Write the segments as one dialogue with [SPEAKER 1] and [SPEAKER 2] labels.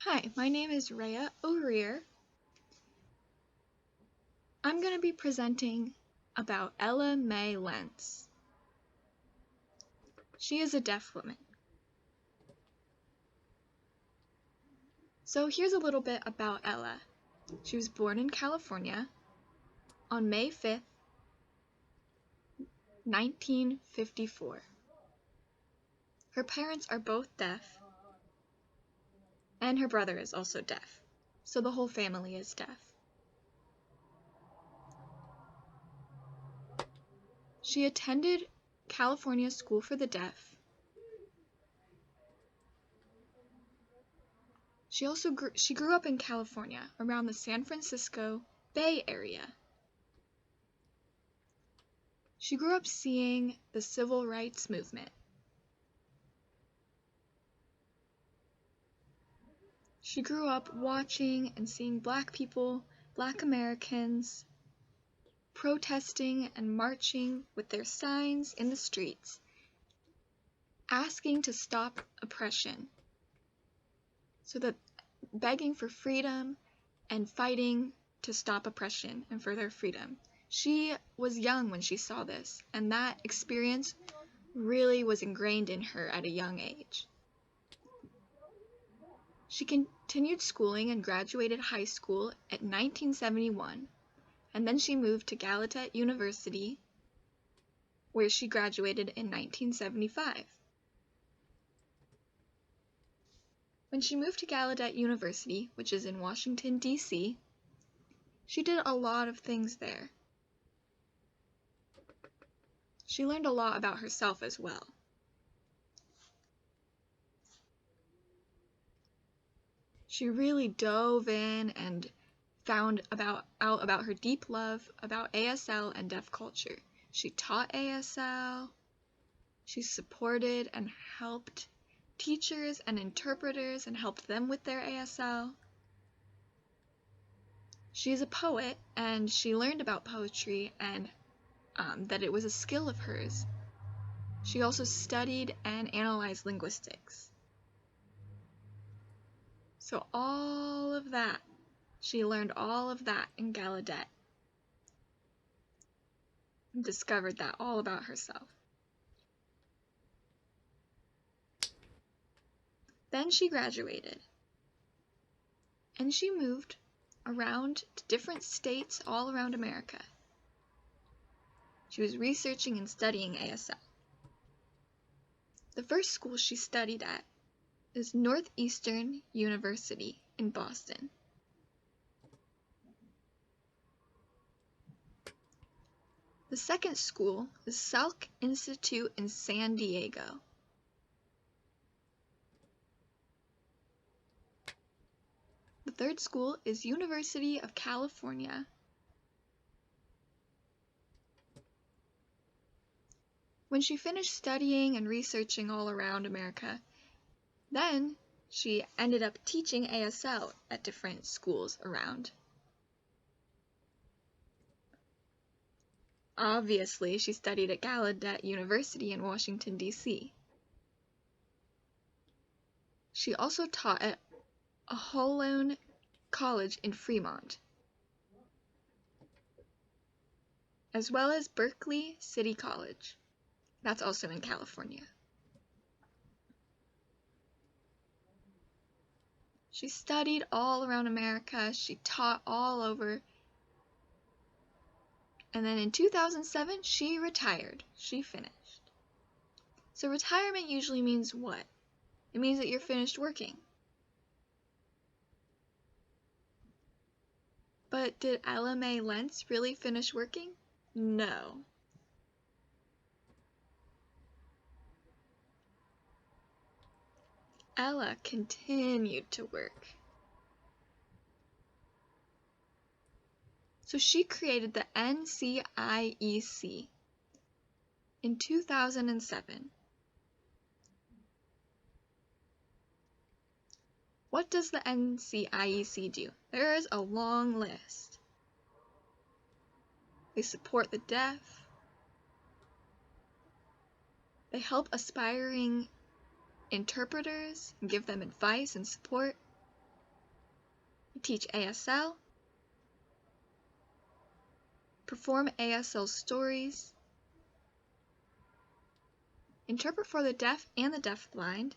[SPEAKER 1] Hi, my name is Rayah O'Rear. I'm going to be presenting about Ella Mae Lentz. She is a deaf woman. So here's a little bit about Ella. She was born in California on May 5th, 1954. Her parents are both deaf, and her brother is also deaf. So the whole family is deaf. She attended California School for the Deaf. She grew up in California, around the San Francisco Bay Area. She grew up seeing the civil rights movement. She grew up watching and seeing Black people, Black Americans, protesting and marching with their signs in the streets, asking to stop oppression, so that begging for freedom and fighting to stop oppression and for their freedom. She was young when she saw this, and that experience really was ingrained in her at a young age. She continued schooling and graduated high school at 1971, and then she moved to Gallaudet University, where she graduated in 1975. When she moved to Gallaudet University, which is in Washington, D.C., she did a lot of things there. She learned a lot about herself as well. She really dove in and found out about her deep love about ASL and deaf culture. She taught ASL. She supported and helped teachers and interpreters and helped them with their ASL. She's a poet, and she learned about poetry and that it was a skill of hers. She also studied and analyzed linguistics. So all of that, she learned all of that in Gallaudet and discovered that all about herself. Then she graduated, and she moved around to different states all around America. She was researching and studying ASL. The first school she studied at is Northeastern University in Boston. The second school is Salk Institute in San Diego. The third school is University of California. When she finished studying and researching all around America, then she ended up teaching ASL at different schools around. Obviously, she studied at Gallaudet University in Washington, D.C. She also taught at Holon College in Fremont, as well as Berkeley City College. That's also in California. She studied all around America. She taught all over. And then in 2007, she retired. She finished. So retirement usually means what? It means that you're finished working. But did Ella Mae Lentz really finish working? No. Ella continued to work. So she created the NCIEC in 2007. What does the NCIEC do? There is a long list. They support the deaf. They help aspiring interpreters and give them advice and support. teach ASL, perform ASL stories, interpret for the deaf and the deafblind,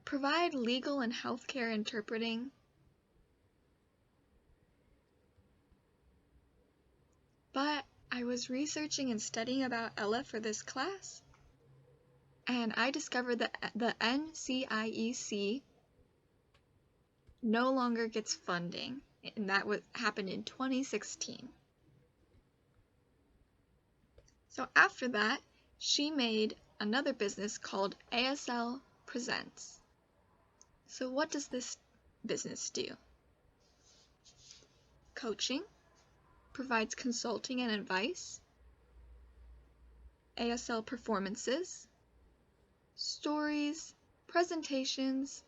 [SPEAKER 1] provide legal and healthcare interpreting, but I was researching and studying about Ella for this class, and I discovered that the NCIEC no longer gets funding, and that happened in 2016. So after that, she made another business called ASL Presents. So what does this business do? Coaching, provides consulting and advice, ASL performances, stories, presentations,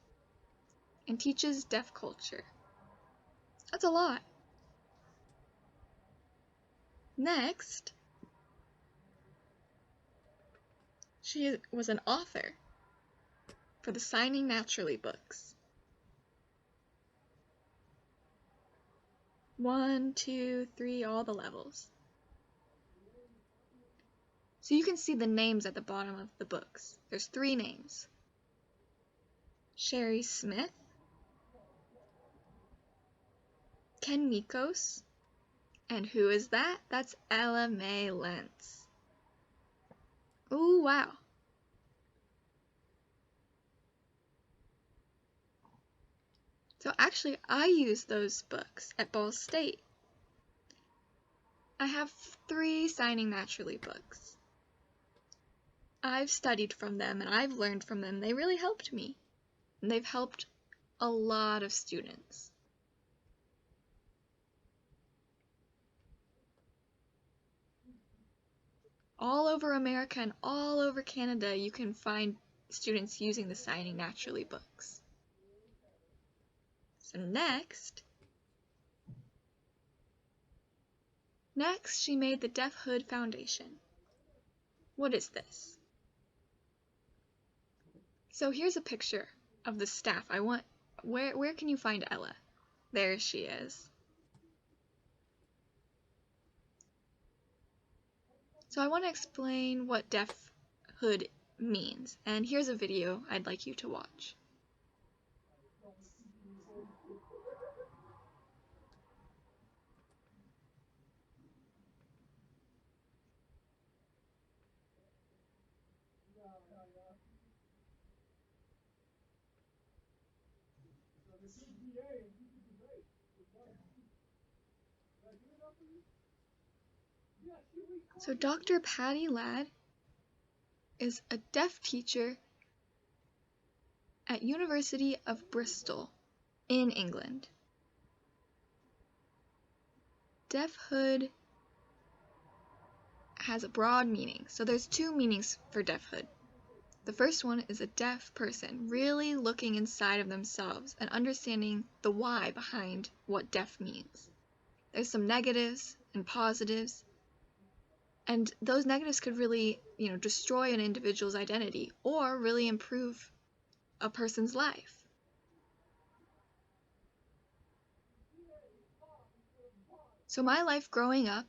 [SPEAKER 1] and teaches deaf culture. That's a lot. Next, she was an author for the Signing Naturally books. 1, 2, 3, all the levels. So you can see the names at the bottom of the books. There's 3 names. Sherry Smith, Ken Mikos, and who is that? That's Ella Mae Lentz. Ooh, wow. So actually, I use those books at Ball State. I have 3 Signing Naturally books. I've studied from them and I've learned from them. They really helped me. And they've helped a lot of students. All over America and all over Canada, you can find students using the Signing Naturally books. So next, she made the Deaf Hood Foundation. What is this? So here's a picture of the staff. Where can you find Ella? There she is. So I want to explain what Deaf Hood means, and here's a video I'd like you to watch. So Dr. Patty Ladd is a deaf teacher at University of Bristol in England. Deaf Hood has a broad meaning. So there's 2 meanings for Deaf Hood. The first one is a deaf person really looking inside of themselves and understanding the why behind what deaf means. There's some negatives and positives, and those negatives could really, destroy an individual's identity or really improve a person's life. So my life growing up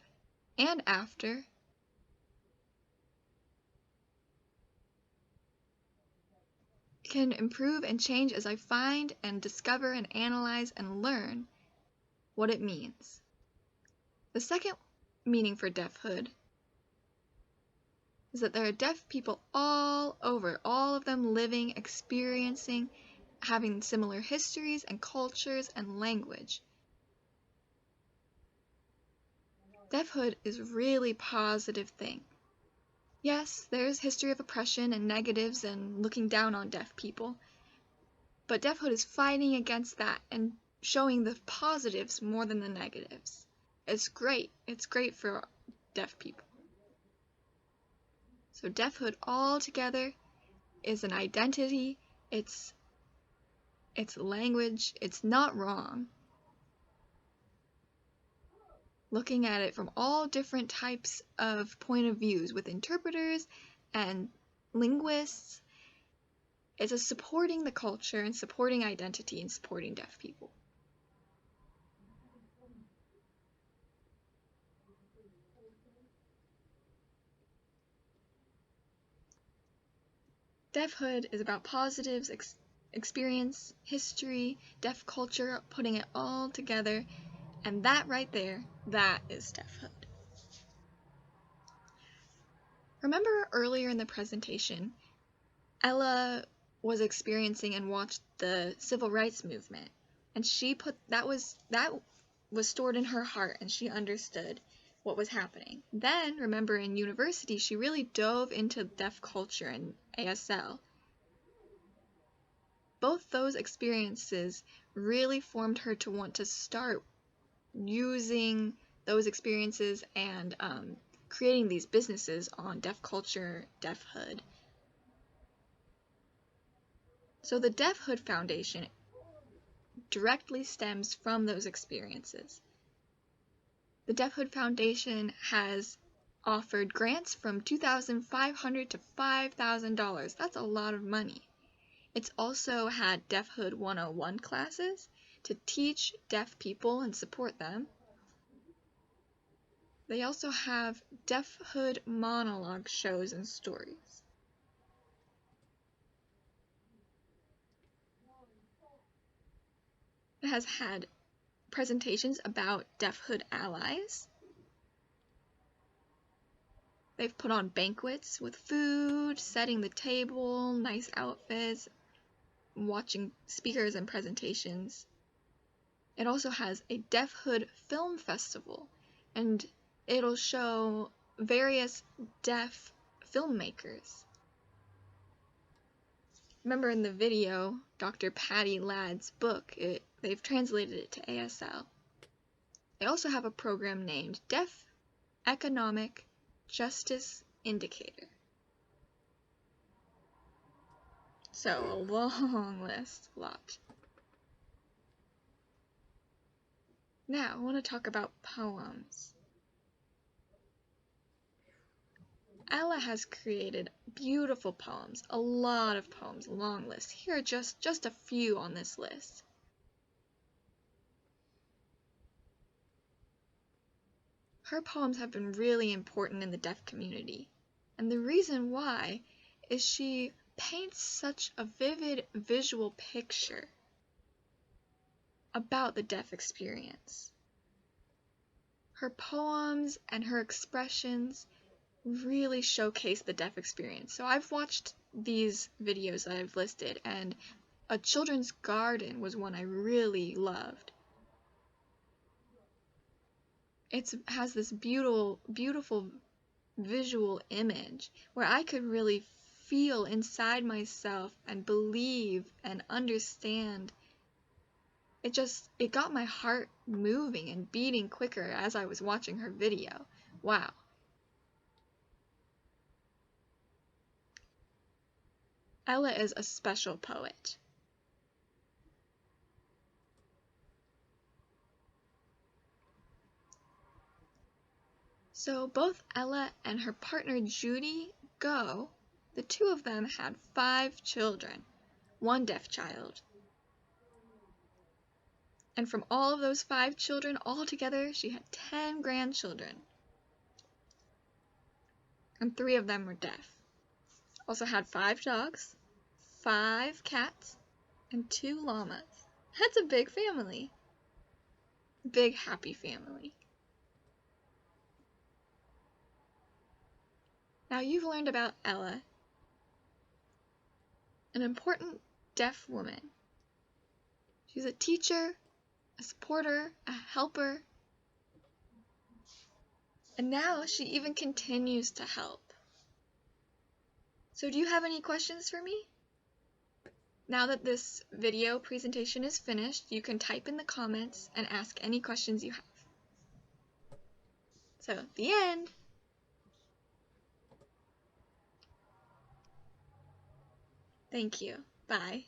[SPEAKER 1] and after can improve and change as I find and discover and analyze and learn what it means. The second meaning for Deaf Hood is that there are deaf people all over, all of them living, experiencing, having similar histories and cultures and language. Deaf Hood is a really positive thing. Yes, there's history of oppression and negatives and looking down on deaf people, but Deaf Hood is fighting against that and showing the positives more than the negatives. It's great. It's great for deaf people. So Deaf Hood altogether is an identity, it's language, it's not wrong. Looking at it from all different types of point of views with interpreters and linguists, It's a supporting the culture and supporting identity and supporting deaf people. Deafhood is about positives, experience, history, deaf culture, putting it all together, and that right there, that is deafhood. Remember earlier in the presentation, Ella was experiencing and watched the civil rights movement, and she put that was stored in her heart, and she understood what was happening. Then, remember, in university, she really dove into deaf culture and ASL. Both those experiences really formed her to want to start using those experiences and creating these businesses on deaf culture, deafhood. So the Deafhood Foundation directly stems from those experiences. The Deafhood Foundation has offered grants from $2,500 to $5,000. That's a lot of money. It's also had Deafhood 101 classes to teach deaf people and support them. They also have Deafhood monologue shows and stories. It has had presentations about deafhood allies. They've put on banquets with food, setting the table, nice outfits, watching speakers and presentations. It also has a Deafhood Film Festival, and it'll show various deaf filmmakers. Remember in the video, Dr. Patty Ladd's book, they've translated it to ASL. They also have a program named Deaf Economic Justice Indicator. So, a long list, a lot. Now, I want to talk about poems. Ella has created beautiful poems, a lot of poems, a long list. Here are just a few on this list. Her poems have been really important in the deaf community, and the reason why is she paints such a vivid visual picture about the deaf experience. Her poems and her expressions really showcase the deaf experience. So I've watched these videos that I've listed, and A Children's Garden was one I really loved. It has this beautiful visual image where I could really feel inside myself and believe and understand. It got my heart moving and beating quicker as I was watching her video. Wow. Ella is a special poet. So both Ella and her partner Judy Go, the two of them had 5 children, 1 deaf child. And from all of those 5 children, all together, she had 10 grandchildren. And 3 of them were deaf. Also had 5 dogs, 5 cats, and 2 llamas. That's a big family. Big, happy family. Now you've learned about Ella, an important deaf woman. She's a teacher, a supporter, a helper, and now she even continues to help. So do you have any questions for me? Now that this video presentation is finished, you can type in the comments and ask any questions you have. So, the end! Thank you. Bye.